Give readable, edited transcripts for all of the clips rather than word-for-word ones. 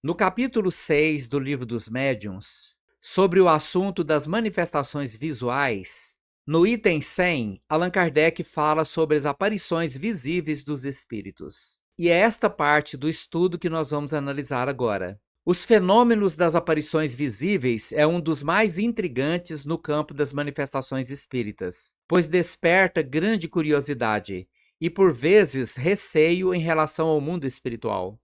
No capítulo 6 do Livro dos Médiuns, sobre o assunto das manifestações visuais, no item 100, Allan Kardec fala sobre as aparições visíveis dos espíritos. E é esta parte do estudo que nós vamos analisar agora. Os fenômenos das aparições visíveis é um dos mais intrigantes no campo das manifestações espíritas, pois desperta grande curiosidade e, por vezes, receio em relação ao mundo espiritual.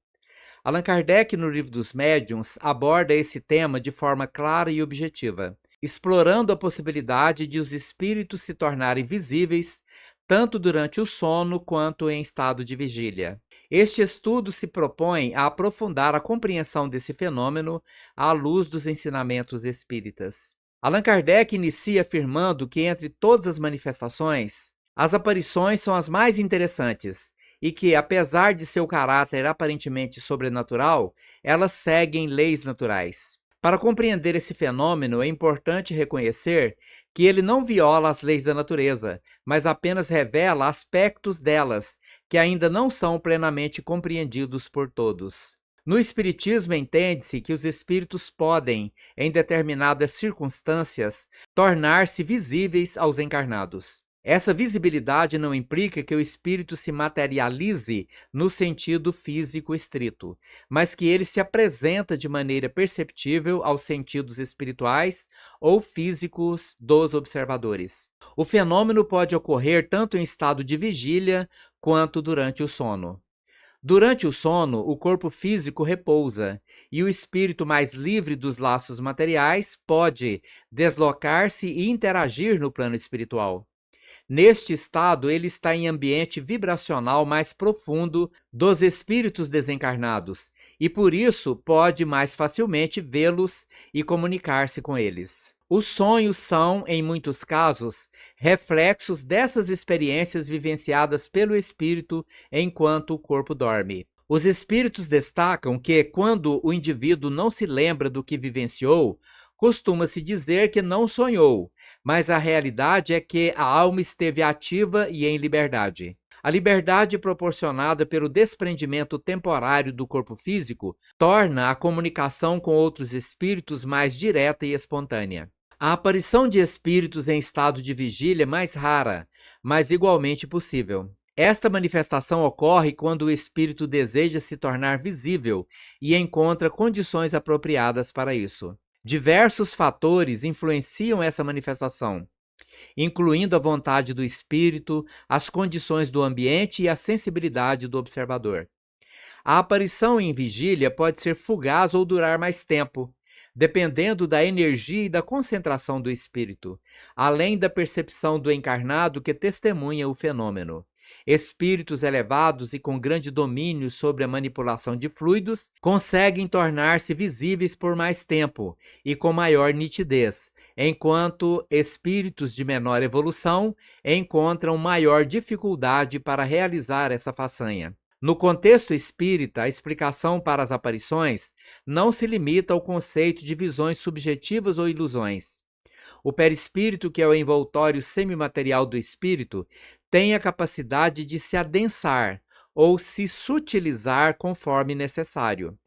Allan Kardec, no Livro dos Médiuns, aborda esse tema de forma clara e objetiva, explorando a possibilidade de os espíritos se tornarem visíveis tanto durante o sono quanto em estado de vigília. Este estudo se propõe a aprofundar a compreensão desse fenômeno à luz dos ensinamentos espíritas. Allan Kardec inicia afirmando que entre todas as manifestações, as aparições são as mais interessantes e que, apesar de seu caráter aparentemente sobrenatural, elas seguem leis naturais. Para compreender esse fenômeno, é importante reconhecer que ele não viola as leis da natureza, mas apenas revela aspectos delas que ainda não são plenamente compreendidos por todos. No Espiritismo, entende-se que os espíritos podem, em determinadas circunstâncias, tornar-se visíveis aos encarnados. Essa visibilidade não implica que o espírito se materialize no sentido físico estrito, mas que ele se apresenta de maneira perceptível aos sentidos espirituais ou físicos dos observadores. O fenômeno pode ocorrer tanto em estado de vigília quanto durante o sono. Durante o sono, o corpo físico repousa e o espírito, mais livre dos laços materiais, pode deslocar-se e interagir no plano espiritual. Neste estado, ele está em ambiente vibracional mais profundo dos espíritos desencarnados e, por isso, pode mais facilmente vê-los e comunicar-se com eles. Os sonhos são, em muitos casos, reflexos dessas experiências vivenciadas pelo espírito enquanto o corpo dorme. Os espíritos destacam que, quando o indivíduo não se lembra do que vivenciou, costuma-se dizer que não sonhou, mas a realidade é que a alma esteve ativa e em liberdade. A liberdade proporcionada pelo desprendimento temporário do corpo físico torna a comunicação com outros espíritos mais direta e espontânea. A aparição de espíritos em estado de vigília é mais rara, mas igualmente possível. Esta manifestação ocorre quando o espírito deseja se tornar visível e encontra condições apropriadas para isso. Diversos fatores influenciam essa manifestação, incluindo a vontade do espírito, as condições do ambiente e a sensibilidade do observador. A aparição em vigília pode ser fugaz ou durar mais tempo, dependendo da energia e da concentração do espírito, além da percepção do encarnado que testemunha o fenômeno. Espíritos elevados e com grande domínio sobre a manipulação de fluidos conseguem tornar-se visíveis por mais tempo e com maior nitidez, enquanto espíritos de menor evolução encontram maior dificuldade para realizar essa façanha. No contexto espírita, a explicação para as aparições não se limita ao conceito de visões subjetivas ou ilusões. O perispírito, que é o envoltório semimaterial do espírito, tem a capacidade de se adensar ou se sutilizar conforme necessário,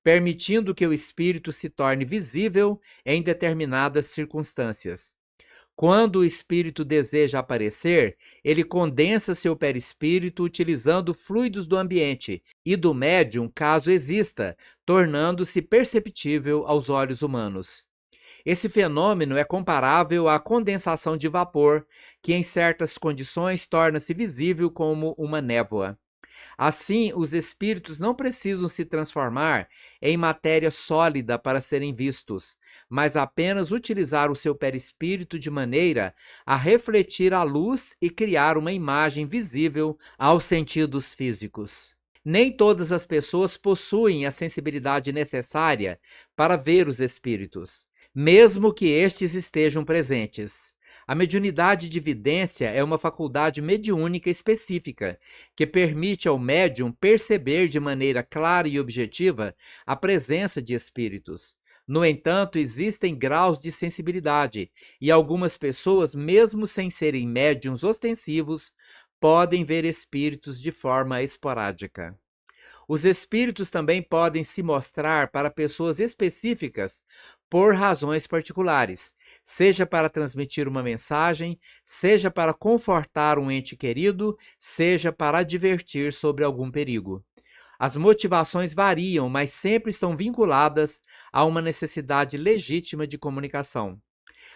permitindo que o espírito se torne visível em determinadas circunstâncias. Quando o espírito deseja aparecer, ele condensa seu perispírito utilizando fluidos do ambiente e do médium, caso exista, tornando-se perceptível aos olhos humanos. Esse fenômeno é comparável à condensação de vapor, que em certas condições torna-se visível como uma névoa. Assim, os espíritos não precisam se transformar em matéria sólida para serem vistos, mas apenas utilizar o seu perispírito de maneira a refletir a luz e criar uma imagem visível aos sentidos físicos. Nem todas as pessoas possuem a sensibilidade necessária para ver os espíritos, mesmo que estes estejam presentes. A mediunidade de vidência é uma faculdade mediúnica específica, que permite ao médium perceber de maneira clara e objetiva a presença de espíritos. No entanto, existem graus de sensibilidade, e algumas pessoas, mesmo sem serem médiuns ostensivos, podem ver espíritos de forma esporádica. Os espíritos também podem se mostrar para pessoas específicas por razões particulares, seja para transmitir uma mensagem, seja para confortar um ente querido, seja para advertir sobre algum perigo. As motivações variam, mas sempre estão vinculadas a uma necessidade legítima de comunicação.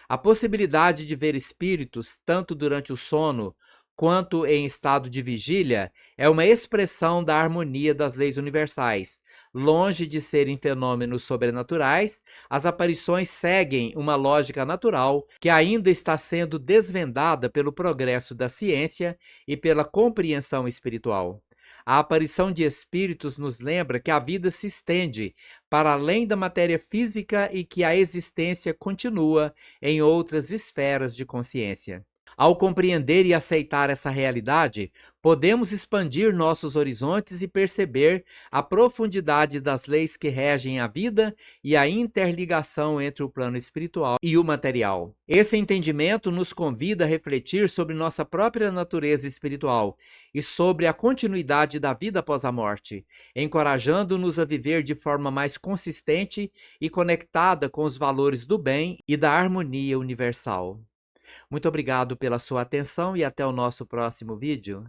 A possibilidade de ver espíritos, tanto durante o sono quanto em estado de vigília, é uma expressão da harmonia das leis universais. Longe de serem fenômenos sobrenaturais, as aparições seguem uma lógica natural que ainda está sendo desvendada pelo progresso da ciência e pela compreensão espiritual. A aparição de espíritos nos lembra que a vida se estende para além da matéria física e que a existência continua em outras esferas de consciência. Ao compreender e aceitar essa realidade, podemos expandir nossos horizontes e perceber a profundidade das leis que regem a vida e a interligação entre o plano espiritual e o material. Esse entendimento nos convida a refletir sobre nossa própria natureza espiritual e sobre a continuidade da vida após a morte, encorajando-nos a viver de forma mais consistente e conectada com os valores do bem e da harmonia universal. Muito obrigado pela sua atenção e até o nosso próximo vídeo.